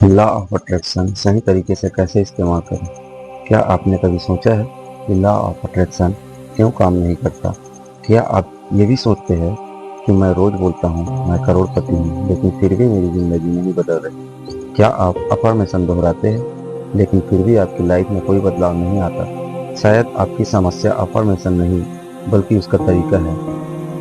Law of attraction सही तरीके से कैसे इस्तेमाल करें? क्या आपने कभी सोचा है कि लॉ ऑफ अट्रैक्शन क्यों काम नहीं करता? क्या आप ये भी सोचते हैं कि मैं रोज बोलता हूँ मैं करोड़पति हूँ, लेकिन फिर भी मेरी जिंदगी नहीं बदल रही? क्या आप अफर्मेशन दोहराते हैं लेकिन फिर भी आपकी लाइफ में कोई बदलाव नहीं आता? शायद आपकी समस्या अफर्मेशन नहीं बल्कि उसका तरीका है।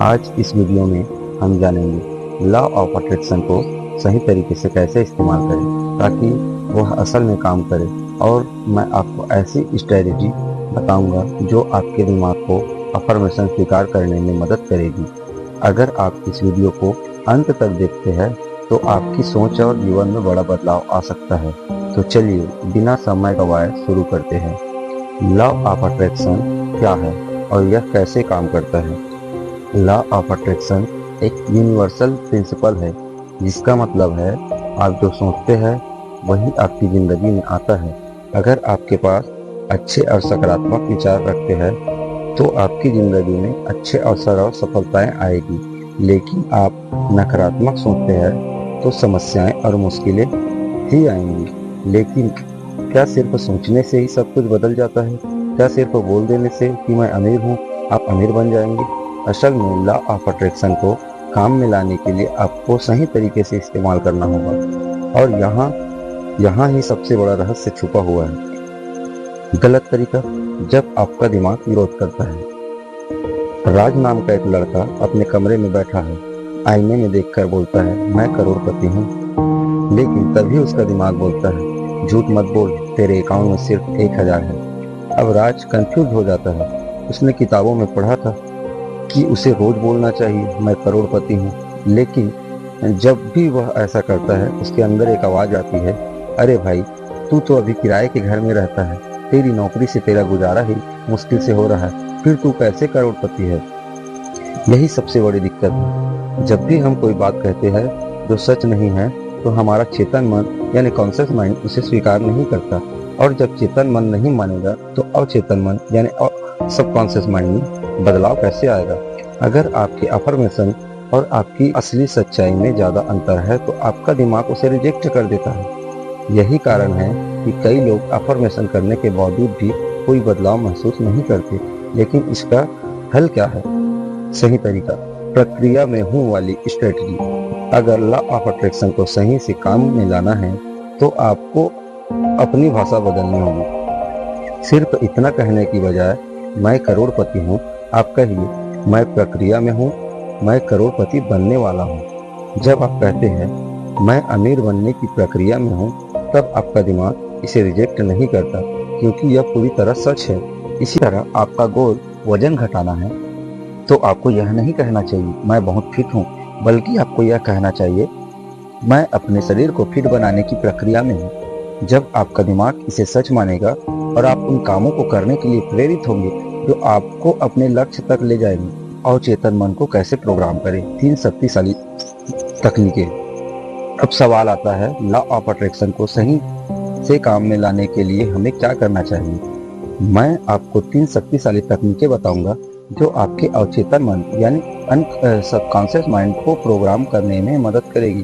आज इस वीडियो में हम जानेंगे लॉ ऑफ अट्रैक्शन को सही तरीके से कैसे इस्तेमाल करें ताकि वह असल में काम करे, और मैं आपको ऐसी स्ट्रेटजी बताऊंगा जो आपके दिमाग को अफर्मेशन स्वीकार करने में मदद करेगी। अगर आप इस वीडियो को अंत तक देखते हैं तो आपकी सोच और जीवन में बड़ा बदलाव आ सकता है। तो चलिए बिना समय गवाए शुरू करते हैं। लॉ ऑफ अट्रैक्शन क्या है और यह कैसे काम करता है? लॉ ऑफ अट्रैक्शन एक यूनिवर्सल प्रिंसिपल है, जिसका मतलब है आप जो सोचते हैं वही आपकी जिंदगी में आता है। अगर आपके पास अच्छे और सकारात्मक विचार रखते हैं तो आपकी जिंदगी में अच्छे अवसर और सफलताएं आएगी। लेकिन आप नकारात्मक सोचते हैं तो समस्याएं और मुश्किलें ही आएंगी। लेकिन क्या सिर्फ सोचने से ही सब कुछ बदल जाता है? क्या सिर्फ बोल देने से कि मैं अमीर हूँ आप अमीर बन जाएंगे? असल में लॉ ऑफ अट्रैक्शन को काम में लाने के लिए आपको सही तरीके से इस्तेमाल करना होगा, और यहाँ ही सबसे बड़ा रहस्य छुपा हुआ है। गलत तरीका। जब आपका दिमाग विरोध करता है। राज नाम का एक लड़का अपने कमरे में बैठा है, आईने में देखकर बोलता है मैं करोड़पति हूँ। लेकिन तभी उसका दिमाग बोलता है झूठ मत बोल, तेरे अकाउंट में सिर्फ 1000 है। अब राज कंफ्यूज हो जाता है। उसने किताबों में पढ़ा था कि उसे रोज बोलना चाहिए मैं करोड़पति हूँ, लेकिन जब भी वह ऐसा करता है उसके अंदर एक आवाज आती है, अरे भाई, तू तो अभी किराए के घर में रहता है, तेरी नौकरी से तेरा गुजारा ही मुश्किल से हो रहा है, फिर तू कैसे करोड़पति है? यही सबसे बड़ी दिक्कत है। जब भी हम कोई बात कहते हैं जो सच नहीं है तो हमारा चेतन मन यानी कॉन्शियस माइंड उसे स्वीकार नहीं करता, और जब चेतन मन नहीं मानेगा तो अवचेतन मन यानी सबकॉन्शियस माइंड में बदलाव कैसे आएगा? अगर आपके अफर्मेशन और आपकी असली सच्चाई में ज्यादा अंतर है तो आपका दिमाग उसे रिजेक्ट कर देता है। यही कारण है कि कई लोग अफर्मेशन करने के बावजूद भी कोई बदलाव महसूस नहीं करते। लेकिन इसका हल क्या है? सही तरीका, प्रक्रिया में हूँ वाली स्ट्रेटजी। अगर लॉ ऑफ अट्रैक्शन को सही से काम में लाना है तो आपको अपनी भाषा बदलनी होगी। सिर्फ इतना कहने की बजाय मैं करोड़पति हूँ, आप कहिए मैं प्रक्रिया में हूँ, मैं करोड़पति बनने वाला हूँ। जब आप कहते हैं मैं अमीर बनने की प्रक्रिया में हूँ, तब आपका दिमाग इसे रिजेक्ट नहीं करता, क्योंकि यह पूरी तरह सच है। इसी तरह आपका गोल वजन घटाना है तो आपको यह नहीं कहना चाहिए मैं बहुत फिट हूँ, बल्कि आपको यह कहना चाहिए मैं अपने शरीर को फिट बनाने की प्रक्रिया में हूँ। जब आपका दिमाग इसे सच मानेगा और आप उन कामों को करने के लिए प्रेरित होंगे जो आपको अपने लक्ष्य तक ले जाएंगे। और चेतन मन को कैसे प्रोग्राम करें? 3 शक्तिशाली तकनीकें। अब सवाल आता है लॉ ऑफ अट्रैक्शन को सही से काम में लाने के लिए हमें क्या करना चाहिए? मैं आपको 3 शक्तिशाली तकनीकें बताऊंगा जो आपके अवचेतन मन यानी सबकॉन्शियस माइंड को प्रोग्राम करने में मदद करेगी।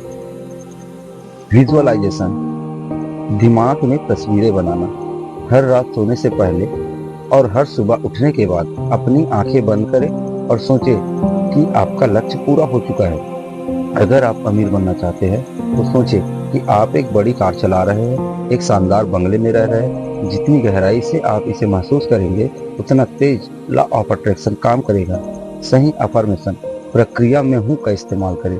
विजुअलाइजेशन, दिमाग में तस्वीरें बनाना। हर रात सोने से पहले और हर सुबह उठने के बाद अपनी आंखें बंद करें और सोचें कि आपका लक्ष्य पूरा हो चुका है। अगर आप अमीर बनना चाहते हैं तो सोचें कि आप एक बड़ी कार चला रहे हैं, एक शानदार बंगले में रह रहे हैं। जितनी गहराई से आप इसे महसूस करेंगे उतना तेज लॉ ऑफ अट्रैक्शन काम करेगा। सही अफर्मेशन, प्रक्रिया में हूँ का इस्तेमाल करें।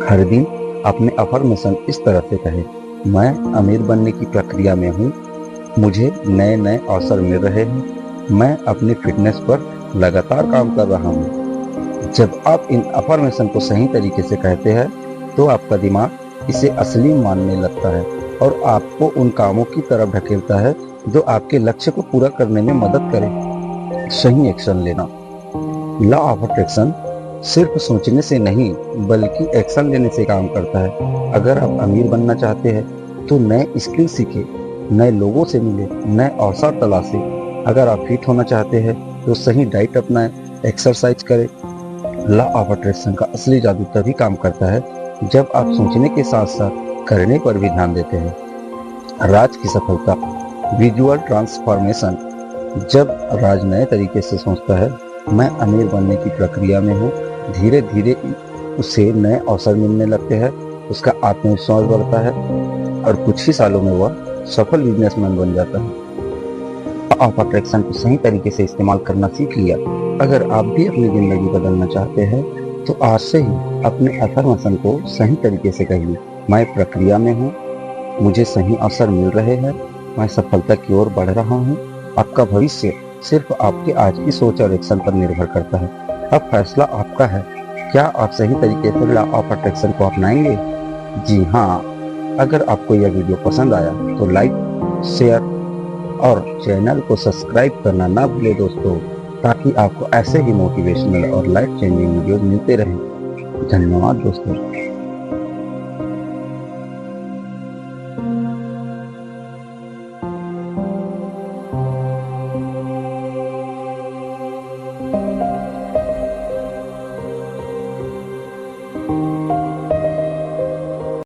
हर दिन अपने अफर्मेशन इस तरह से कहें, मैं अमीर बनने की प्रक्रिया में हूँ, मुझे नए नए अवसर मिल रहे हैं, मैं अपनी फिटनेस पर लगातार काम कर रहा हूँ। जब आप इन अफर्मेशन को सही तरीके से कहते हैं तो आपका दिमाग इसे असली मानने लगता है और आपको उन कामों की तरफ ढकेलता है जो आपके लक्ष्य को पूरा करने में मदद करें। सही एक्शन लेना। लॉ ऑफ अट्रैक्शन सिर्फ सोचने से नहीं बल्कि एक्शन लेने से काम करता है। अगर आप अमीर बनना चाहते हैं तो नए स्किल सीखें, नए लोगों से मिले, नए अवसर तलाशें। अगर आप फिट होना चाहते हैं तो सही डाइट अपनाएं, एक्सरसाइज करें। लॉ ऑफ अट्रैक्शन का असली जादू तभी काम करता है जब आप सोचने के साथ साथ करने पर भी ध्यान देते हैं। राज की सफलता, विजुअल ट्रांसफॉर्मेशन। जब राज नए तरीके से सोचता है, मैं अमीर बनने की प्रक्रिया में हूँ, धीरे धीरे उसे नए अवसर मिलने लगते हैं, उसका आत्मविश्वास बढ़ता है और कुछ ही सालों में वह सफल बिजनेसमैन बन जाता है। ऑफ अट्रैक्शन को सही तरीके से इस्तेमाल करना सीख लिया। अगर आप भी अपनी जिंदगी बदलना चाहते हैं तो आज से ही अपने अफर्मेशन को सही तरीके से कहिए। मैं प्रक्रिया में हूँ, मुझे सही अवसर मिल रहे हैं, मैं सफलता की ओर बढ़ रहा हूँ। आपका भविष्य सिर्फ आपके आज की सोच और एक्शन पर निर्भर करता है। अब फैसला आपका है। क्या आप सही तरीके से लॉ ऑफ अट्रैक्शन को अपनाएंगे? जी हाँ। अगर आपको यह वीडियो पसंद आया तो लाइक, शेयर और चैनल को सब्सक्राइब करना ना भूलें दोस्तों, ताकि आपको ऐसे ही मोटिवेशनल और लाइफ चेंजिंग वीडियोस मिलते रहें। धन्यवाद दोस्तों।